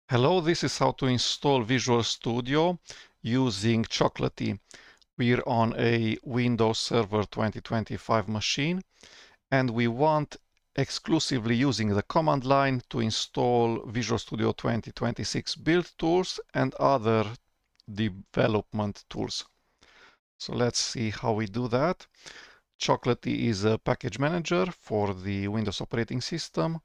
Hello, this is how to install Visual Studio using Chocolatey. We're on a Windows Server 2025 machine and we want exclusively using the command line to install Visual Studio 2026 build tools and other development tools. So let's see how we do that. Chocolatey is a package manager for the Windows operating system.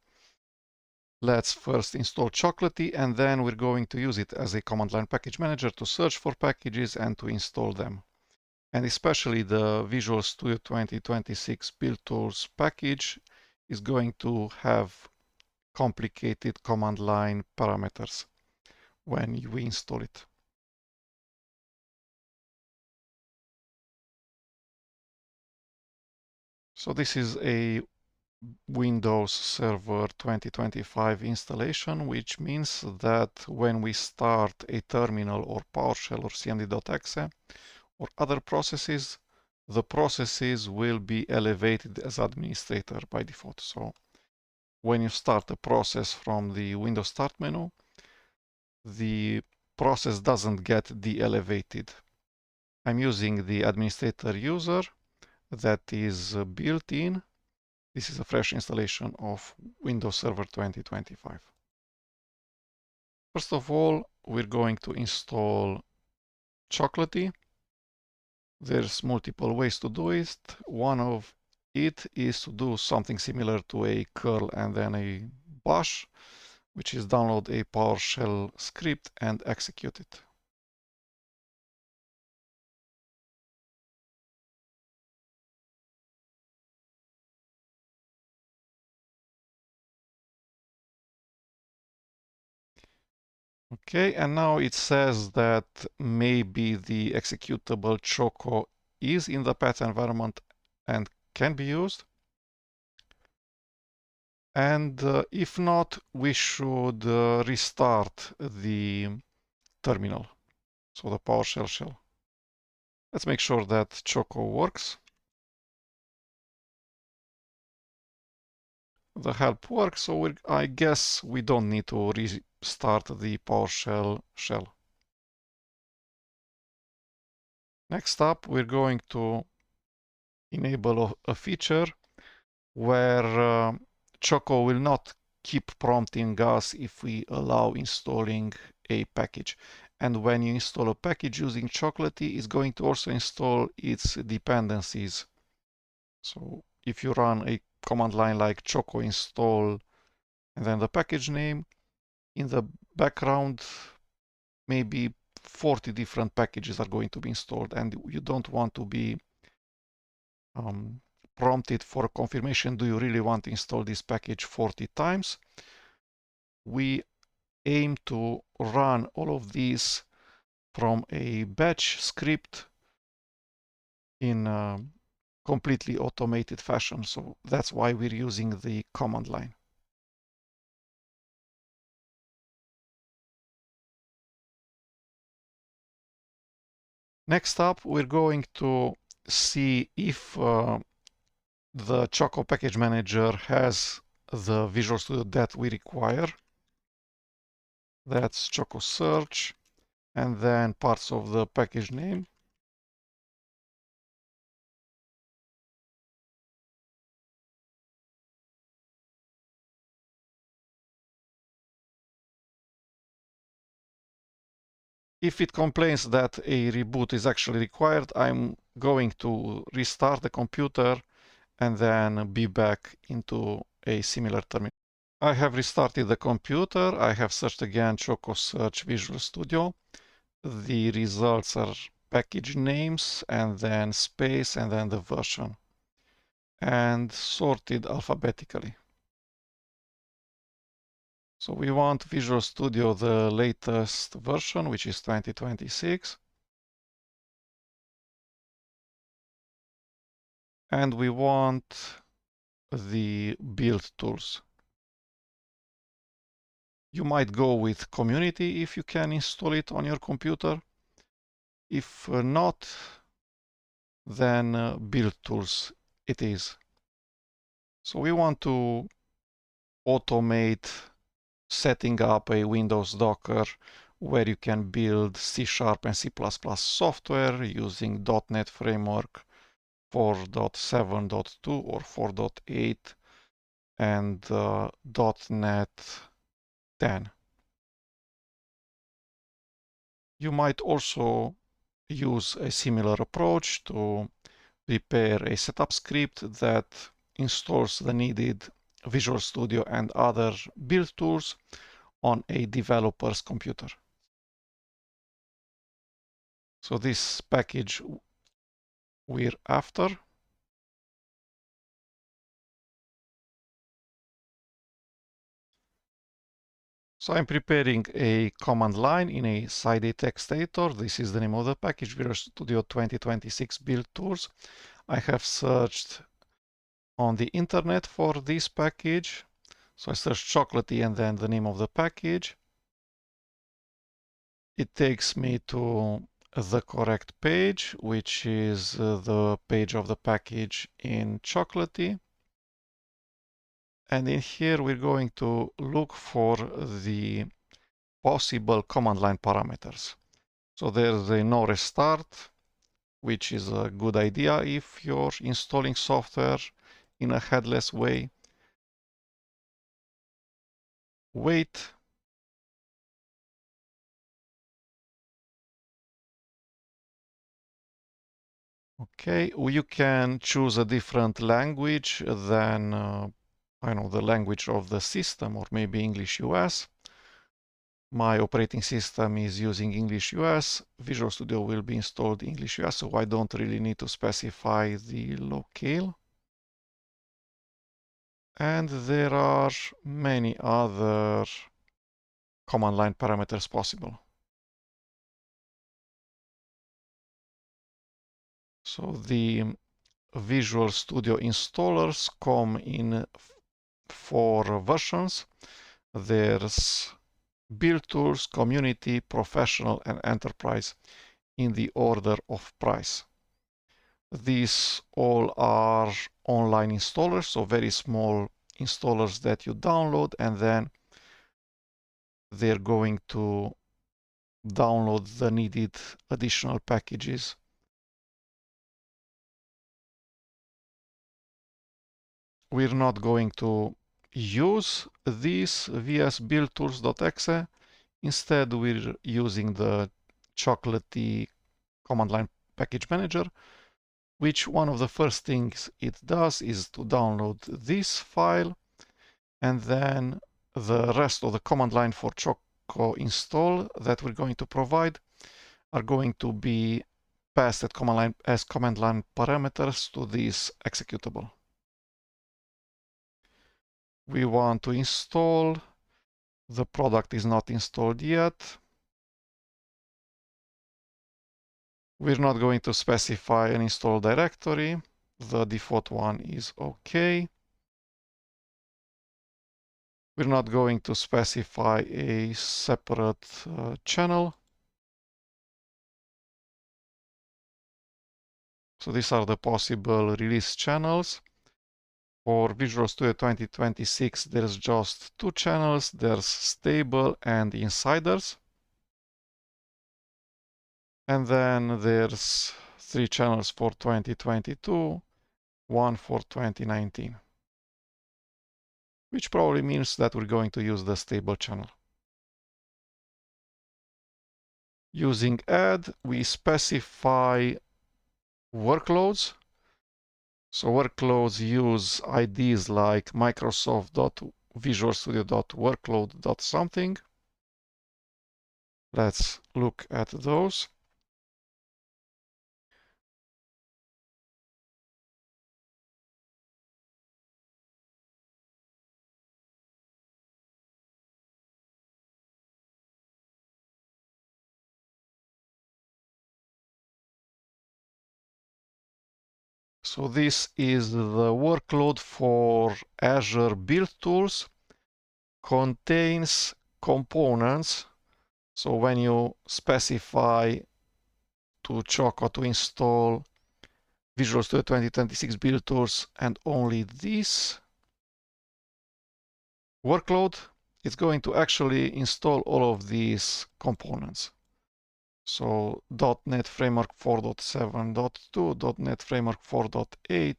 Let's first install Chocolatey and then we're going to use it as a command line package manager to search for packages and to install them. And especially the Visual Studio 2026 Build Tools package is going to have complicated command line parameters when we install it. So this is a Windows Server 2025 installation, which means that when we start a terminal or PowerShell or cmd.exe or other processes, the processes will be elevated as administrator by default. So when you start a process from the Windows Start menu, the process doesn't get de-elevated. I'm using the administrator user that is built in. This is a fresh installation of Windows Server 2025. First of all, we're going to install Chocolatey. There's multiple ways to do it. One of it is to do something similar to a curl and then a bash, which is download a PowerShell script and execute it. Okay, and now it says that maybe the executable Choco is in the path environment and can be used. And if not, we should restart the terminal, so the PowerShell shell. Let's make sure that Choco works. The help works, so I guess we don't need to restart the PowerShell shell. Next up, we're going to enable a feature where Choco will not keep prompting us if we allow installing a package. And when you install a package using Chocolatey, it's going to also install its dependencies. So if you run a command line like choco install and then the package name, in the background, maybe 40 different packages are going to be installed, and you don't want to be prompted for confirmation. Do you really want to install this package 40 times? We aim to run all of these from a batch script in a completely automated fashion. So that's why we're using the command line. Next up, we're going to see if the Choco Package Manager has the Visual Studio that we require. That's Choco Search, and then parts of the package name. If it complains that a reboot is actually required, I'm going to restart the computer and then be back into a similar terminal. I have restarted the computer. I have searched again Choco Search Visual Studio. The results are package names and then space and then the version, and sorted alphabetically. So we want Visual Studio the latest version, which is 2026. And we want the build tools. You might go with Community if you can install it on your computer. If not, then build tools it is. So we want to automate setting up a Windows Docker where you can build C# and C++ software using .NET Framework 4.7.2 or 4.8 and .NET 10. You might also use a similar approach to prepare a setup script that installs the needed Visual Studio and other build tools on a developer's computer. So this package we're after. So I'm preparing a command line in a c8d text editor. This is the name of the package, Visual Studio 2026 build tools. I have searched on the internet for this package. So I searched Chocolatey and then the name of the package. It takes me to the correct page, which is the page of the package in Chocolatey. And in here, we're going to look for the possible command line parameters. So there's a no restart, which is a good idea if you're installing software in a headless way. Wait. Okay, you can choose a different language than I know, the language of the system, or maybe English US. My operating system is using English US. Visual Studio will be installed English US, so I don't really need to specify the locale. And there are many other command line parameters possible. So the Visual Studio installers come in 4 versions. There's Build Tools, Community, Professional, and Enterprise in the order of price. These all are online installers, so very small installers that you download, and then they're going to download the needed additional packages. We're not going to use this vs buildtools.exe. Instead, we're using the Chocolatey command line package manager, which one of the first things it does is to download this file, and then the rest of the command line for Choco install that we're going to provide are going to be passed at command line as command line parameters to this executable. We want to install. The product is not installed yet. We're not going to specify an install directory. The default one is okay. We're not going to specify a separate channel. So these are the possible release channels. For Visual Studio 2026, there's just 2 channels. There's stable and insiders. And then there's 3 channels for 2022, 1 for 2019. Which probably means that we're going to use the stable channel. Using add, we specify workloads. So workloads use IDs like Microsoft.visualstudio.workload.something. Let's look at those. So this is the workload for Azure Build Tools. Contains components. So when you specify to Choco to install Visual Studio 2026 Build Tools and only this workload, it's going to actually install all of these components. So .NET Framework 4.7.2, .NET Framework 4.8,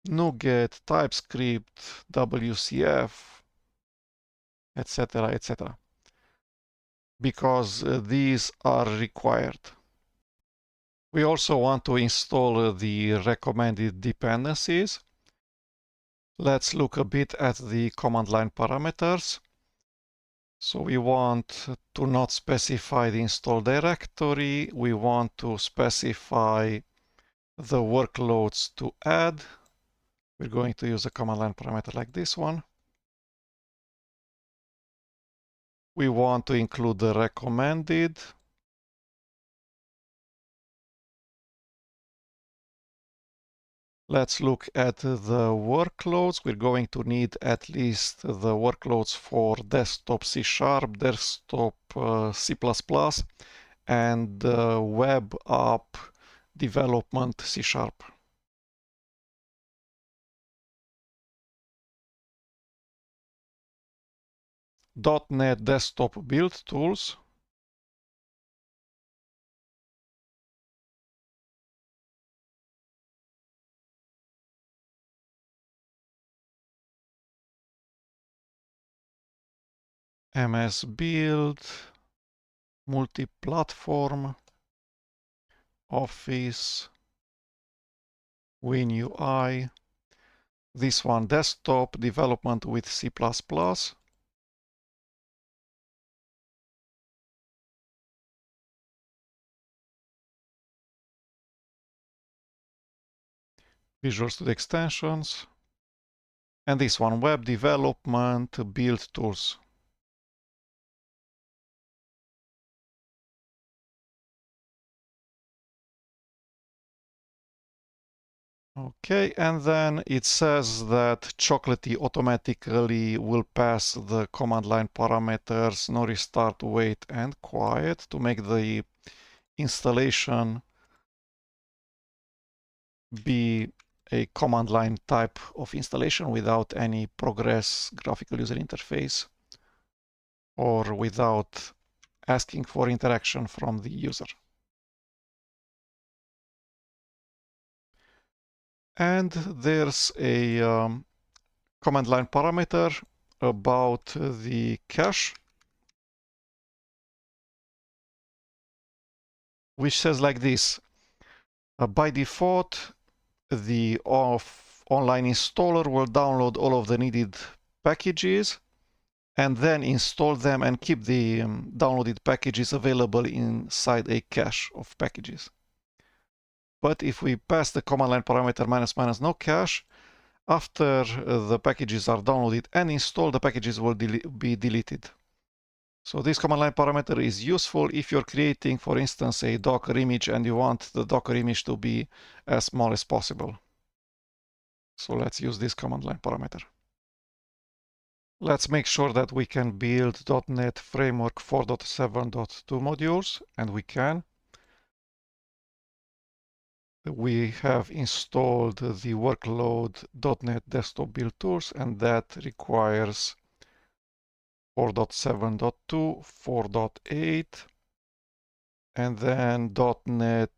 NuGet, TypeScript, WCF, etc., etc. Because these are required. We also want to install the recommended dependencies. Let's look a bit at the command line parameters. So we want to not specify the install directory. We want to specify the workloads to add. We're going to use a command line parameter like this one. We want to include the recommended. Let's look at the workloads. We're going to need at least the workloads for desktop C#, desktop C++, and web app development C#. .NET Desktop Build Tools. MS Build, Multi-Platform, Office, WinUI. This one, Desktop Development with C++. Visual Studio Extensions. And this one, Web Development Build Tools. Okay, and then it says that Chocolatey automatically will pass the command line parameters no restart, wait, and quiet to make the installation be a command line type of installation without any progress graphical user interface or without asking for interaction from the user. And there's a command line parameter about the cache, which says like this. By default, the online installer will download all of the needed packages and then install them and keep the downloaded packages available inside a cache of packages. But if we pass the command line parameter ---- no cache, after the packages are downloaded and installed, the packages will be deleted. So this command line parameter is useful if you're creating, for instance, a Docker image and you want the Docker image to be as small as possible. So let's use this command line parameter. Let's make sure that we can build .NET Framework 4.7.2 modules, and we can. We have installed the workload .NET Desktop Build Tools, and that requires 4.7.2, 4.8, and then .NET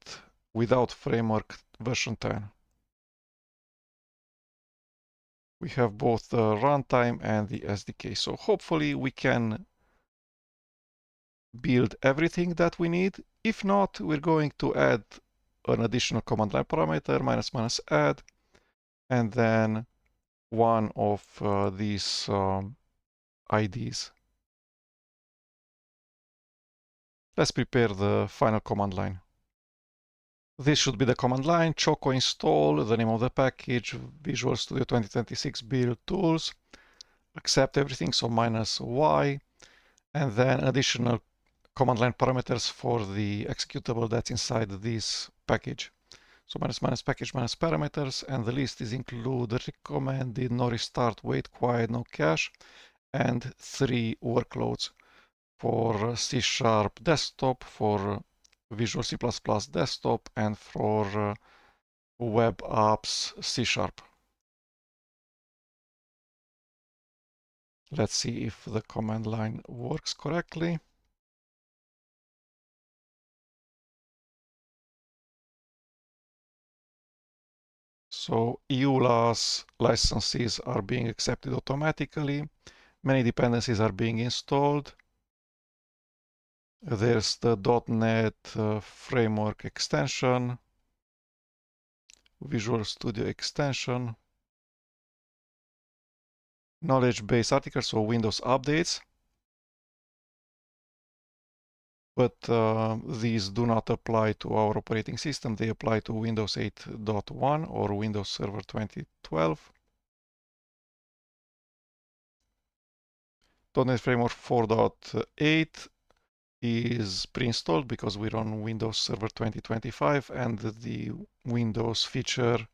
without framework version 10. We have both the runtime and the SDK. So hopefully we can build everything that we need. If not, we're going to add an additional command line parameter, ---- add, and then one of these IDs. Let's prepare the final command line. This should be the command line, choco install, the name of the package, Visual Studio 2026 build tools, accept everything, so -y, and then additional command line parameters for the executable that's inside this package. So ---- package -parameters, and the list is include recommended, no restart, wait, quiet, no cache, and 3 workloads for C# desktop, for Visual C++ desktop, and for web apps C#. Let's see if the command line works correctly. So EULA's licenses are being accepted automatically. Many dependencies are being installed. There's the .NET framework extension, Visual Studio extension, knowledge base articles, so Windows updates. But these do not apply to our operating system. They apply to Windows 8.1 or Windows Server 2012. .NET Framework 4.8 is pre-installed because we're on Windows Server 2025, and the Windows feature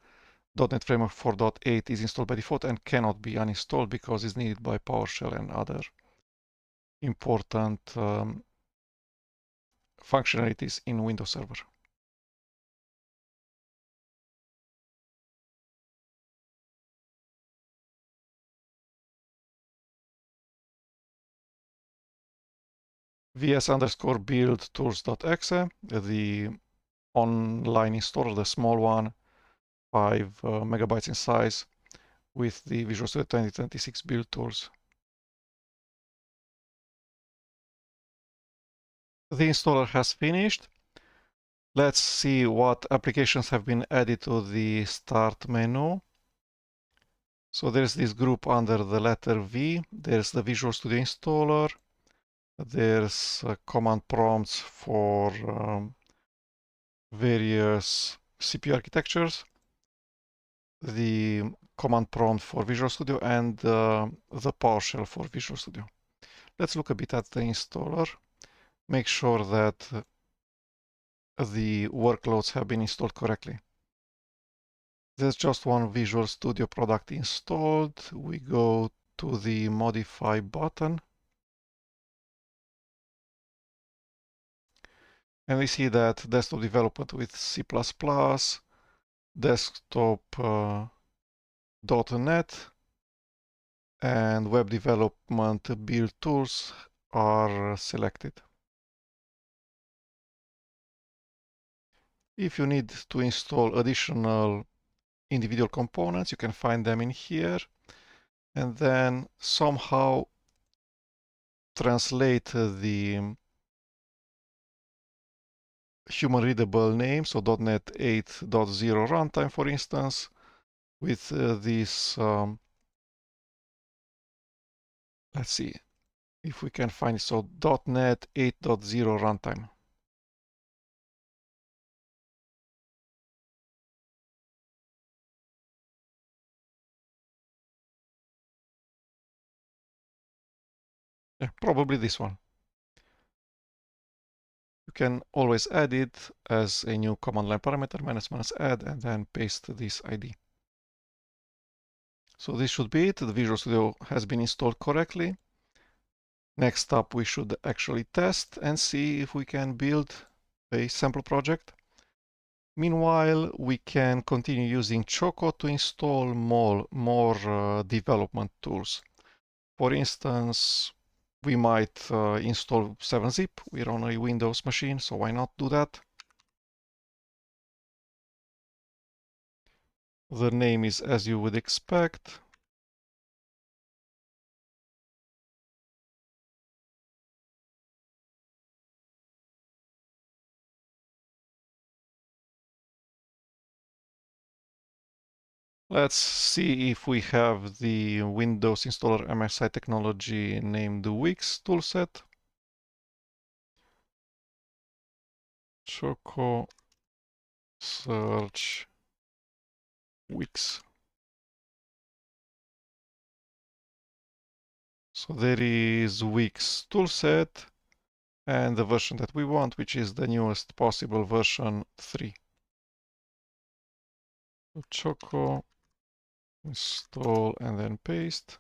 .NET Framework 4.8 is installed by default and cannot be uninstalled because it's needed by PowerShell and other important functionalities in Windows Server. vs_build tools.exe, the online installer, the small one, 5 megabytes in size, with the Visual Studio 2026 build tools. The installer has finished. Let's see what applications have been added to the start menu. So there's this group under the letter V. There's the Visual Studio installer. There's command prompts for various CPU architectures, the command prompt for Visual Studio, and the PowerShell for Visual Studio. Let's look a bit at the installer. Make sure that the workloads have been installed correctly. There's just one Visual Studio product installed. We go to the Modify button. And we see that desktop development with C++, desktop .NET, and web development build tools are selected. If you need to install additional individual components, you can find them in here, and then somehow translate the human readable name, so .NET 8.0 runtime, for instance, with this, let's see if we can find it, so .NET 8.0 runtime. Yeah, probably this one. You can always add it as a new command line parameter, -add, and then paste this ID. So this should be it. The Visual Studio has been installed correctly. Next up, we should actually test and see if we can build a sample project. Meanwhile, we can continue using Choco to install more development tools. For instance, we might install 7-zip. We're on a Windows machine, so why not do that? The name is as you would expect. Let's see if we have the Windows installer MSI technology named Wix toolset. Choco search Wix. So there is Wix toolset and the version that we want, which is the newest possible version 3. So Choco install and then paste.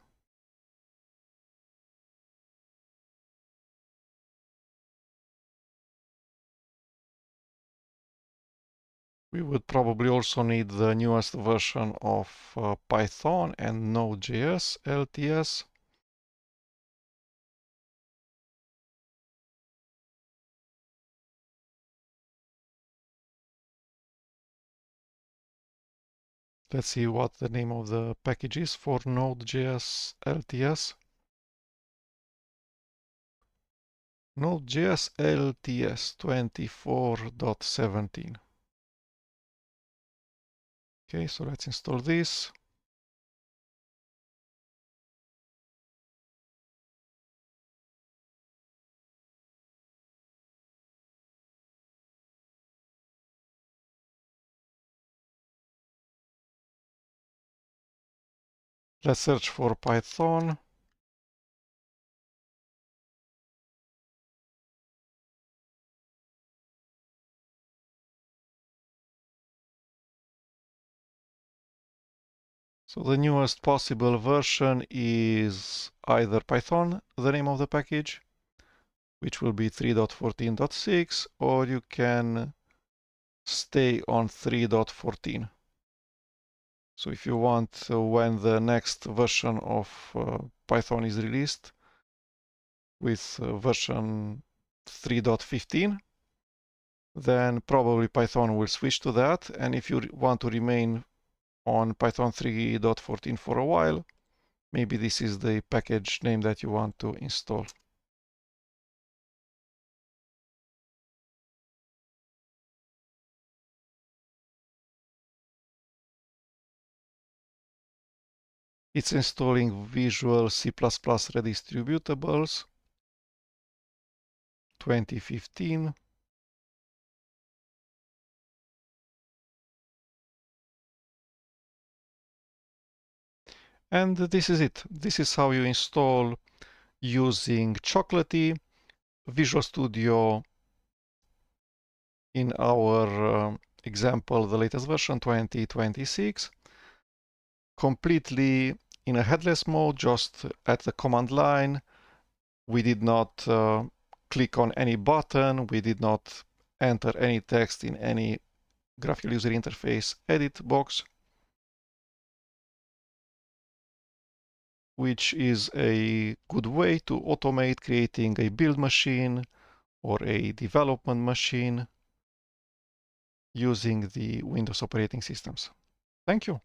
We would probably also need the newest version of Python and Node.js LTS. Let's see what the name of the package is for Node.js LTS. Node.js LTS 24.17. Okay, so let's install this. Let's search for Python. So the newest possible version is either Python, the name of the package, which will be 3.14.6, or you can stay on 3.14. So if you want, when the next version of Python is released with version 3.15, then probably Python will switch to that. And if you want to remain on Python 3.14 for a while, maybe this is the package name that you want to install. It's installing Visual C++ redistributables 2015. And this is it. This is how you install using Chocolatey, Visual Studio in our example, the latest version 2026, completely in a headless mode, just at the command line. We did not click on any button. We did not enter any text in any graphical user interface edit box, which is a good way to automate creating a build machine or a development machine using the Windows operating systems. Thank you.